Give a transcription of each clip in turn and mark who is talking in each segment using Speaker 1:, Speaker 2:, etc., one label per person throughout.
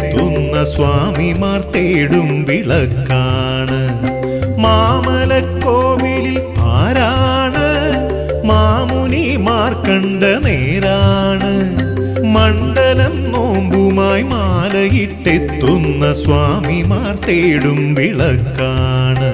Speaker 1: വീടെത്തുന്ന സ്വാമിമാർ തേടും വിളക്കാണ്. മാമലക്കോവിലിൽ ആരാണ്? മാമുനിമാർ കണ്ട നേരാണ്. മണ്ഡലം നോമ്പുമായി മാലയിട്ടെത്തുന്ന സ്വാമിമാർ തേടും വിളക്കാണ്.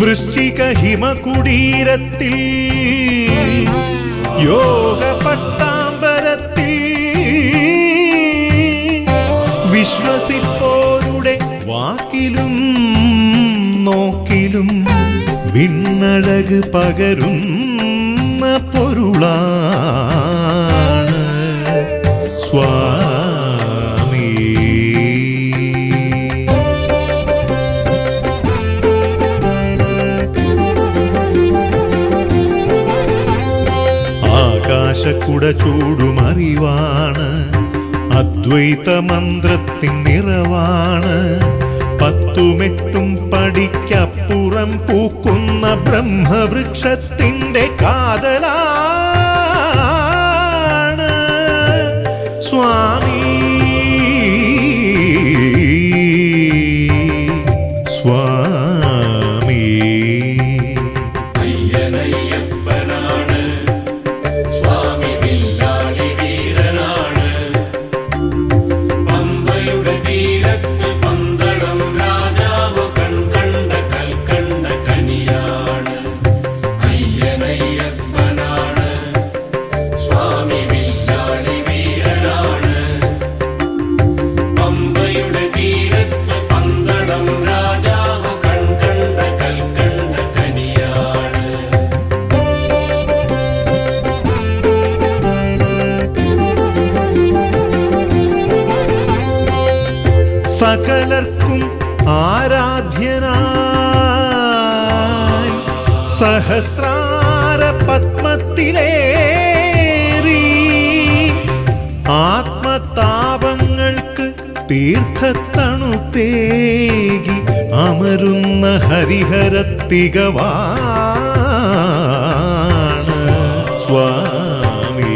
Speaker 1: വൃശ്ചിക ഹിമകുടീരത്തിൽ യോഗ പട്ടാമ്പരത്തിൽ വിശ്വസിപ്പോരുടെ വാക്കിലും നോക്കിലും വിണ്ണഴക് പകരുന്ന പൊരുളാണ് സ്വാമി. ആകാശക്കുട ചൂടുമറിവാണ്, അദ്വൈത മന്ത്രത്തിൻ നിറവാണ്. 10-8 പടിക്കപ്പുറം പൂക്കുന്ന ബ്രഹ്മവൃക്ഷത്തിന്റെ കാതലാണ് സ്വാമി. സ്വാമി സകലർക്കും ആരാധ്യനായി സഹസ്രാര പത്മത്തിലേറി ആത്മതാപങ്ങൾക്ക് തീർത്ഥത്തണുപ്പേകി അമരുന്ന ഹരിഹരത്തികവാണ് സ്വാമി.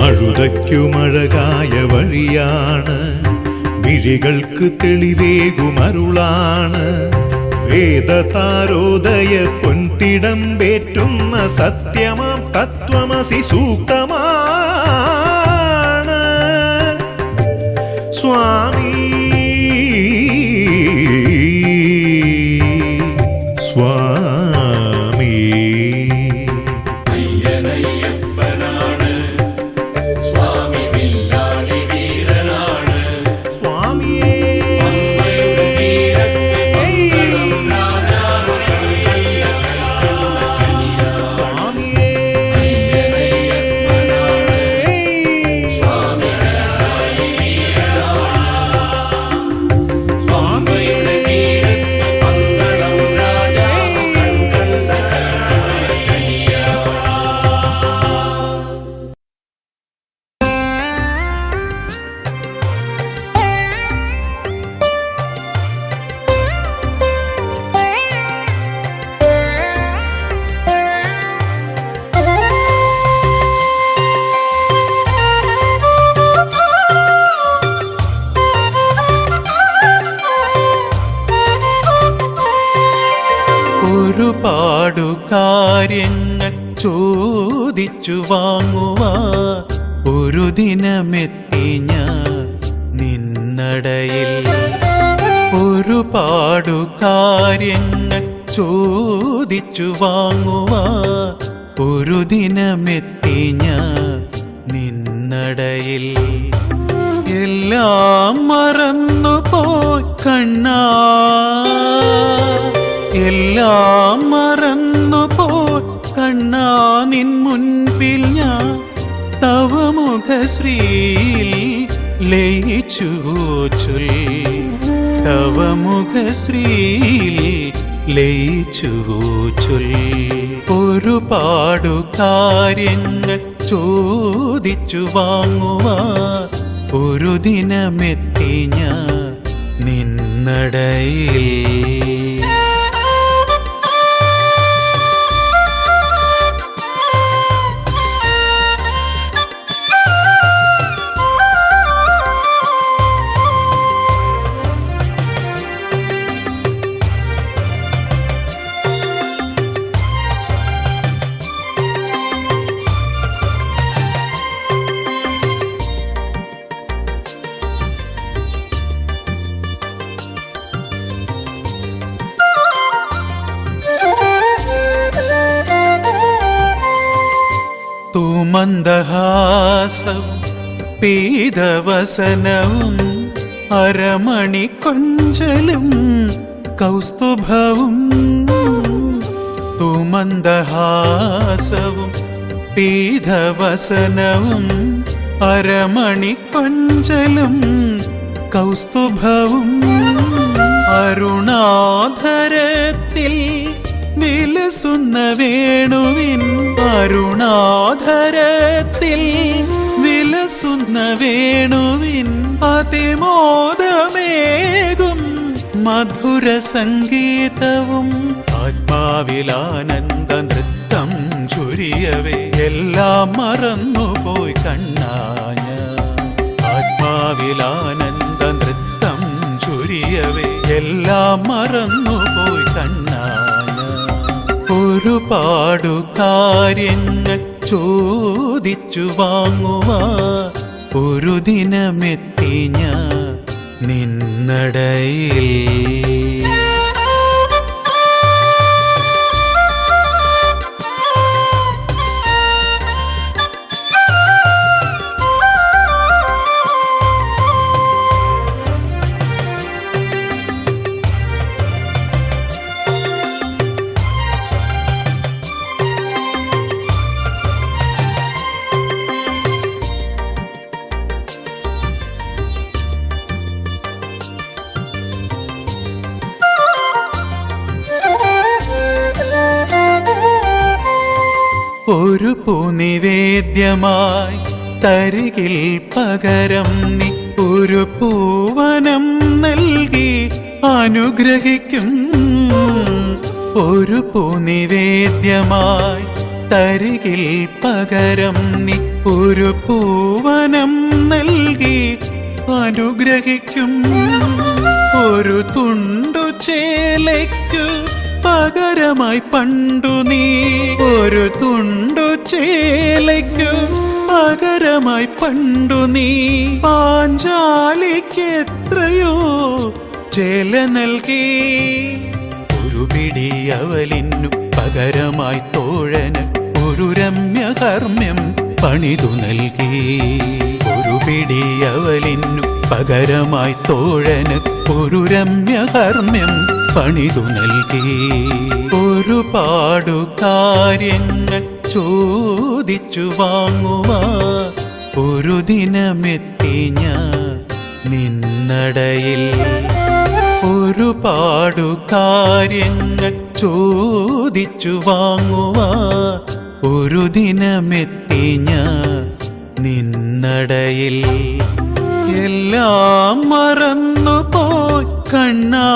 Speaker 1: അഴുതയ്ക്കുമഴകായ വഴിയാണ്, മിഴികൾക്ക് തെളിവേകുമരുളാണ്. വേദതാരോദയ പൊൻതിടമ്പേറ്റുന്ന സത്യമാം തത്വമസി സൂക്തമാണ് സ്വാമി. സ്വാമി
Speaker 2: ഒരുപാടു കാര്യങ്ങൾ ചോദിച്ചു വാങ്ങുവാൻ ഒരു ദിനമെത്തി ഞാൻ നിന്നടയിൽ. ഒരുപാടു കാര്യങ്ങൾ ചോദിച്ചു വാങ്ങുവാൻ ഒരു ദിനമെത്തി ഞാൻ നിന്നടയിൽ. എല്ലാം മറന്നു പോയി കണ്ണാ, എല്ലാം മറന്നു പോയി കണ്ണാ, നിൻ മുൻപിൽ ഞാൻ തവ മുഖശ്രീയിൽ ലയിച്ചു ചൊല്ലി, തവ മുഖശ്രീയിൽ ലയിച്ചു ചൊല്ലി. ഒരുപാടു കാര്യങ്ങൾ ചോദിച്ചു വാങ്ങുവാൻ ഒരു ദിനമെത്തി ഞാൻ നിന്നടയിൽ. മന്ദഹാസം പീതവസനവും അരമണി കൊഞ്ചലും കൗസ്തുഭവും. തുമന്ദഹാസവും പീതവസനവും അരമണി കൊഞ്ചലും കൗസ്തുഭവും. അരുണാധരത്തിൽ വിലസുന്ന വേണുവിൻ, അരുണാധരത്തിൽ വിലസുന്ന വേണുവിൻ അതിമോദമേകും മധുര സംഗീതവും. ആത്മാവിലാനന്ദ നൃത്തം ചൊരിയവേ എല്ലാം മറന്നുപോയി കണ്ണാഞ്ഞ. ആത്മാവിലാനന്ദ നൃത്തം ചൊരിയവേ എല്ലാം മറന്നുപോയി കണ്ണാഞ്ഞ. ഒരുപാടു കാര്യങ്ങൾ ചോദിച്ചു വാങ്ങുവാൻ ഒരു ദിനമെത്തി ഞാൻ നിന്നടയിൽ. ഒരു പൂനിവേദ്യമായി തരികിൽ പകരം നീ ഒരു പൂവനം നൽകി അനുഗ്രഹിക്കും. ഒരു പൂനിവേദ്യമായി തരികിൽ പകരം നീ ഒരു പൂവനം നൽകി അനുഗ്രഹിക്കും. ഒരു തുണ്ടു ചേലയ്ക്കു പകരമായി പണ്ടു നീ, ഒരു തുണ്ടു ചേലയ്ക്കു പകരമായി പണ്ടു നീ പാഞ്ചാലിക്ക് എത്രയോ ചേല നൽകി. ഒരു പിടി അവലിനു പകരമായി തോഴന് ഒരു രമ്യകർമ്മ്യം പണിതു നൽകി. ഒരു പിടി അവലിനു പകരമായി തോഴന് ഒരു രമ്യകർമ്മ്യം പണിതു നൽകി. ഒരുപാടു കാര്യങ്ങൾ ചോദിച്ചു വാങ്ങുവാൻ ഒരു ദിനമെത്തി ഞാൻ നിന്നടയിൽ. ഒരുപാടു കാര്യങ്ങൾ ചോദിച്ചു വാങ്ങുവാൻ ഒരു ദിനമെത്തി ഞാൻ നിന്നടയിൽ. എല്ലാം മറന്നു പോയി കണ്ണാ,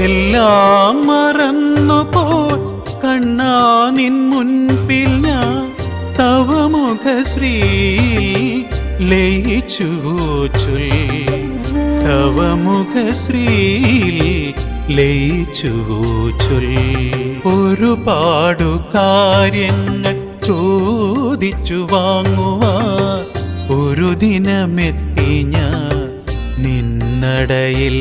Speaker 2: എല്ലാം മറന്നു പോയി കണ്ണാ, നിൻ മുൻപിൽ ഞാൻ തവ മുഖശ്രീയിൽ ലയിച്ചു ചൊല്ലി, തവ മുഖശ്രീയിൽ ലയിച്ചുവോ ഒരുപാടു കാര്യങ്ങൾ ചോദിച്ചു വാങ്ങുവാൻ ഒരു ദിനമെത്തി ഞാൻ നിന്നടയിൽ.